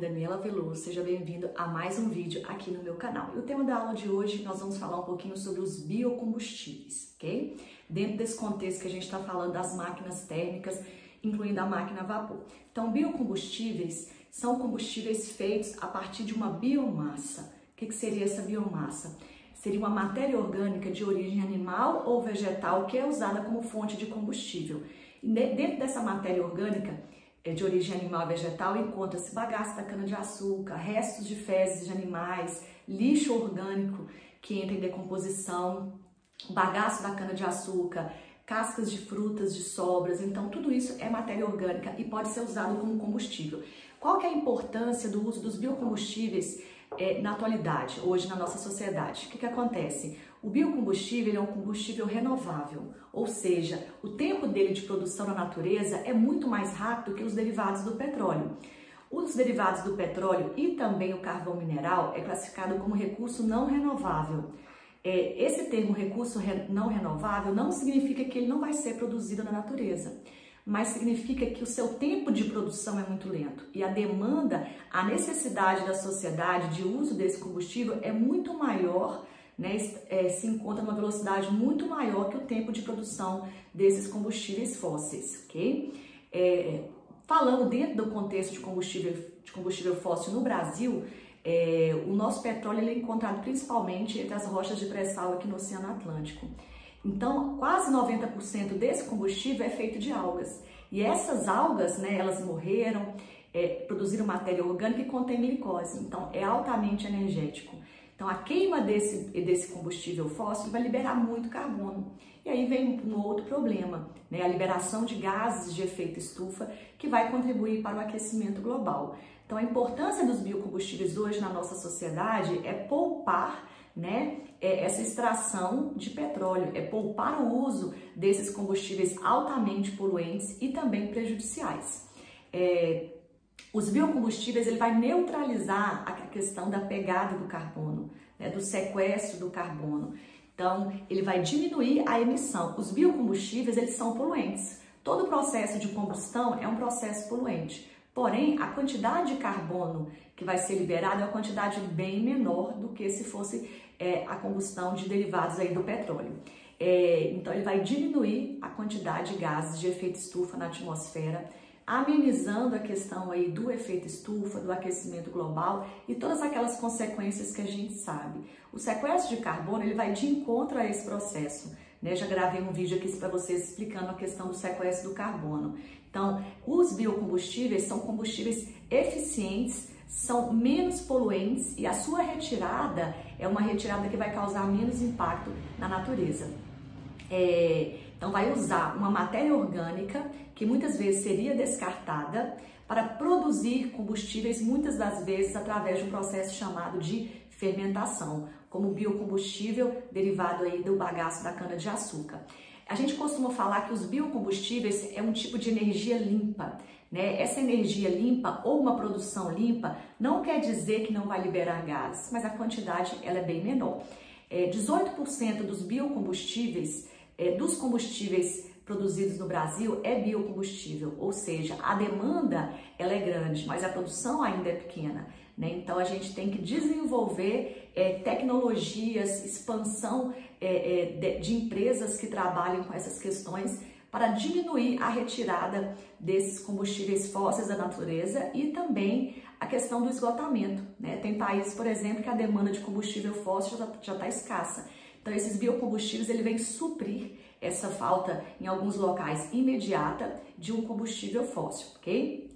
Daniela Veloso, seja bem-vindo a mais um vídeo aqui no meu canal. E o tema da aula de hoje nós vamos falar um pouquinho sobre os biocombustíveis, ok? Dentro desse contexto que a gente está falando das máquinas térmicas, incluindo a máquina a vapor. Então, biocombustíveis são combustíveis feitos a partir de uma biomassa. O que seria essa biomassa? Seria uma matéria orgânica de origem animal ou vegetal que é usada como fonte de combustível. E dentro dessa matéria orgânica de origem animal e vegetal encontra-se bagaço da cana-de-açúcar, restos de fezes de animais, lixo orgânico que entra em decomposição, bagaço da cana-de-açúcar, cascas de frutas, de sobras. Então, tudo isso é matéria orgânica e pode ser usado como combustível. Qual que é a importância do uso dos biocombustíveis na atualidade, hoje na nossa sociedade? O que acontece? O biocombustível é um combustível renovável, ou seja, o tempo dele de produção na natureza é muito mais rápido que os derivados do petróleo. Os derivados do petróleo e também o carvão mineral é classificado como recurso não renovável. Esse termo recurso não renovável não significa que ele não vai ser produzido na natureza, mas significa que o seu tempo de produção é muito lento e a demanda, a necessidade da sociedade de uso desse combustível é muito maior, né, se encontra numa velocidade muito maior que o tempo de produção desses combustíveis fósseis, ok? Falando dentro do contexto de combustível fóssil no Brasil, o nosso petróleo ele é encontrado principalmente entre as rochas de pré-sal aqui no Oceano Atlântico. Então, quase 90% desse combustível é feito de algas. E essas algas, né, elas morreram, produziram matéria orgânica e contém glicose. Então, é altamente energético. Então, a queima desse combustível fóssil vai liberar muito carbono. E aí vem um outro problema, né, a liberação de gases de efeito estufa, que vai contribuir para o aquecimento global. Então, a importância dos biocombustíveis hoje na nossa sociedade é poupar, né, essa extração de petróleo, é poupar o uso desses combustíveis altamente poluentes e também prejudiciais. Os biocombustíveis ele vai neutralizar a questão da pegada do carbono, né, do sequestro do carbono. Então, ele vai diminuir a emissão. Os biocombustíveis eles são poluentes. Todo processo de combustão é um processo poluente. Porém, a quantidade de carbono que vai ser liberada é uma quantidade bem menor do que se fosse a combustão de derivados aí do petróleo. Então, ele vai diminuir a quantidade de gases de efeito estufa na atmosfera, amenizando a questão aí do efeito estufa, do aquecimento global e todas aquelas consequências que a gente sabe. O sequestro de carbono ele vai de encontro a esse processo, né? Já gravei um vídeo aqui para vocês explicando a questão do sequestro do carbono. Então, os biocombustíveis são combustíveis eficientes, são menos poluentes e a sua retirada é uma retirada que vai causar menos impacto na natureza. Então, vai usar uma matéria orgânica que muitas vezes seria descartada para produzir combustíveis, muitas das vezes através de um processo chamado de fermentação, como biocombustível derivado aí do bagaço da cana-de-açúcar. A gente costuma falar que os biocombustíveis é um tipo de energia limpa, né? Essa energia limpa ou uma produção limpa não quer dizer que não vai liberar gases, mas a quantidade ela é bem menor. 18% dos biocombustíveis, dos combustíveis produzidos no Brasil é biocombustível, ou seja, a demanda ela é grande, mas a produção ainda é pequena, né? Então a gente tem que desenvolver tecnologias, expansão de empresas que trabalham com essas questões para diminuir a retirada desses combustíveis fósseis da natureza e também a questão do esgotamento, né? Tem países, por exemplo, que a demanda de combustível fóssil já está escassa. Então, esses biocombustíveis ele vem suprir essa falta, em alguns locais, imediata de um combustível fóssil, ok?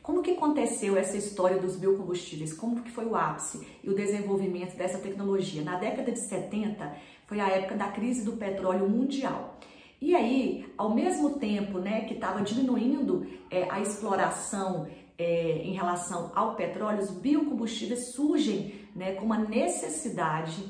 Como que aconteceu essa história dos biocombustíveis? Como que foi o ápice e o desenvolvimento dessa tecnologia? Na década de 70, foi a época da crise do petróleo mundial. E aí, ao mesmo tempo, né, que estava diminuindo a exploração em relação ao petróleo, os biocombustíveis surgem, né, com uma necessidade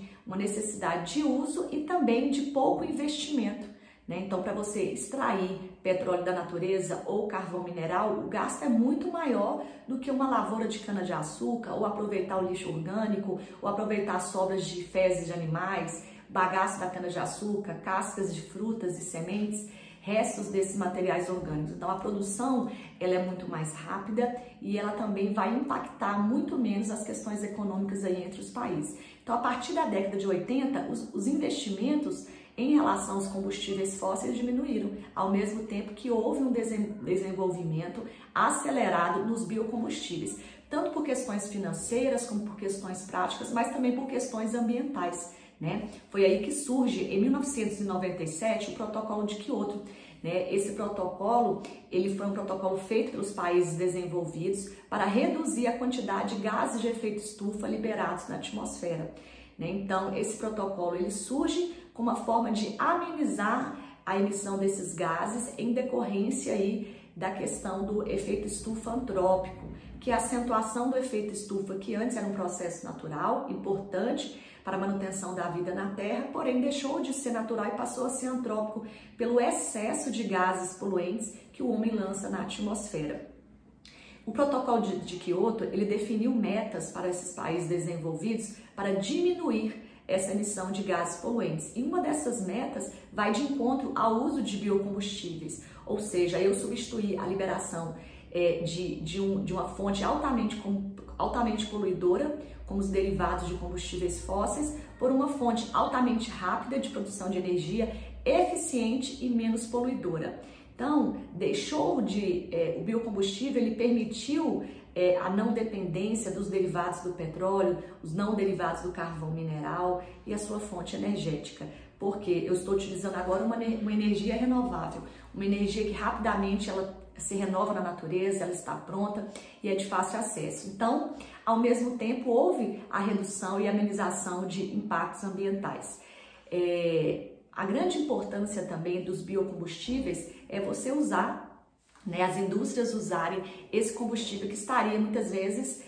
de uso e também de pouco investimento, né? Então, para você extrair petróleo da natureza ou carvão mineral, o gasto é muito maior do que uma lavoura de cana-de-açúcar, ou aproveitar o lixo orgânico, ou aproveitar sobras de fezes de animais, bagaço da cana-de-açúcar, cascas de frutas e sementes. restos desses materiais orgânicos. Então, a produção ela é muito mais rápida e ela também vai impactar muito menos as questões econômicas aí entre os países. Então, a partir da década de 80, os investimentos em relação aos combustíveis fósseis diminuíram, ao mesmo tempo que houve um desenvolvimento acelerado nos biocombustíveis, tanto por questões financeiras como por questões práticas, mas também por questões ambientais, né? Foi aí que surge, em 1997, o Protocolo de Kyoto, né? Esse protocolo, ele foi um protocolo feito pelos países desenvolvidos para reduzir a quantidade de gases de efeito estufa liberados na atmosfera, né? Então, esse protocolo, ele surge como uma forma de amenizar a emissão desses gases em decorrência aí da questão do efeito estufa antrópico, que é a acentuação do efeito estufa, que antes era um processo natural, importante para a manutenção da vida na Terra, porém deixou de ser natural e passou a ser antrópico pelo excesso de gases poluentes que o homem lança na atmosfera. O protocolo de Kyoto, ele definiu metas para esses países desenvolvidos para diminuir essa emissão de gases poluentes. E uma dessas metas vai de encontro ao uso de biocombustíveis, ou seja, eu substituir a liberação de uma fonte altamente poluidora, como os derivados de combustíveis fósseis, por uma fonte altamente rápida de produção de energia, eficiente e menos poluidora. Então, o biocombustível, ele permitiu a não dependência dos derivados do petróleo, os não derivados do carvão mineral e a sua fonte energética. Porque eu estou utilizando agora uma energia renovável, uma energia que rapidamente ela se renova na natureza, ela está pronta e é de fácil acesso. Então, ao mesmo tempo, houve a redução e amenização de impactos ambientais. A grande importância também dos biocombustíveis é você usar, né, as indústrias usarem esse combustível que estaria muitas vezes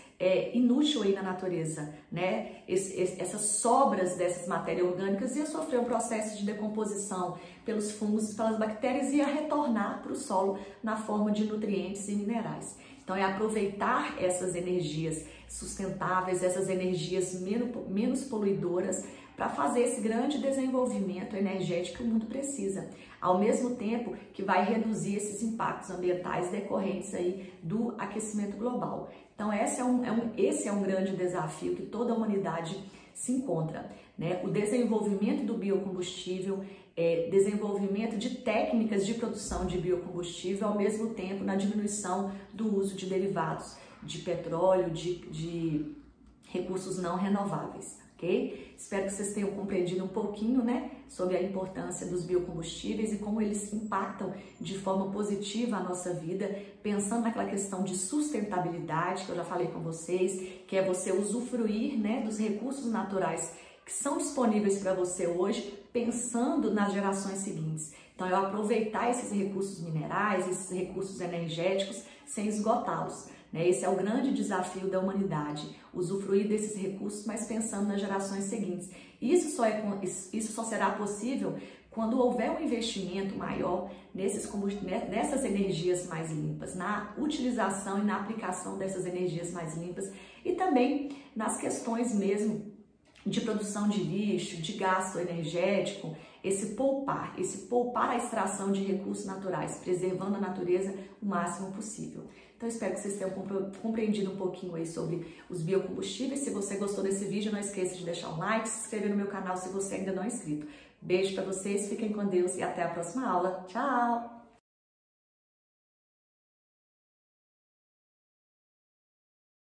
inútil aí na natureza, né? Essas sobras dessas matérias orgânicas iam sofrer um processo de decomposição pelos fungos e pelas bactérias e ia retornar para o solo na forma de nutrientes e minerais. Então, é aproveitar essas energias sustentáveis, essas energias menos poluidoras, para fazer esse grande desenvolvimento energético que o mundo precisa, ao mesmo tempo que vai reduzir esses impactos ambientais decorrentes aí do aquecimento global. Então, esse é um grande desafio que toda a humanidade se encontra, né? O desenvolvimento do biocombustível, desenvolvimento de técnicas de produção de biocombustível, ao mesmo tempo na diminuição do uso de derivados de petróleo, de recursos não renováveis. Okay? Espero que vocês tenham compreendido um pouquinho, né, sobre a importância dos biocombustíveis e como eles impactam de forma positiva a nossa vida, pensando naquela questão de sustentabilidade que eu já falei com vocês, que é você usufruir, né, dos recursos naturais que são disponíveis para você hoje, pensando nas gerações seguintes. Então, eu aproveitar esses recursos minerais, esses recursos energéticos, sem esgotá-los. Esse é o grande desafio da humanidade, usufruir desses recursos, mas pensando nas gerações seguintes. Isso só será possível quando houver um investimento maior nessas energias mais limpas, na utilização e na aplicação dessas energias mais limpas e também nas questões mesmo de produção de lixo, de gasto energético, esse poupar a extração de recursos naturais, preservando a natureza o máximo possível. Então, espero que vocês tenham compreendido um pouquinho aí sobre os biocombustíveis. Se você gostou desse vídeo, não esqueça de deixar um like, se inscrever no meu canal se você ainda não é inscrito. Beijo para vocês, fiquem com Deus e até a próxima aula. Tchau!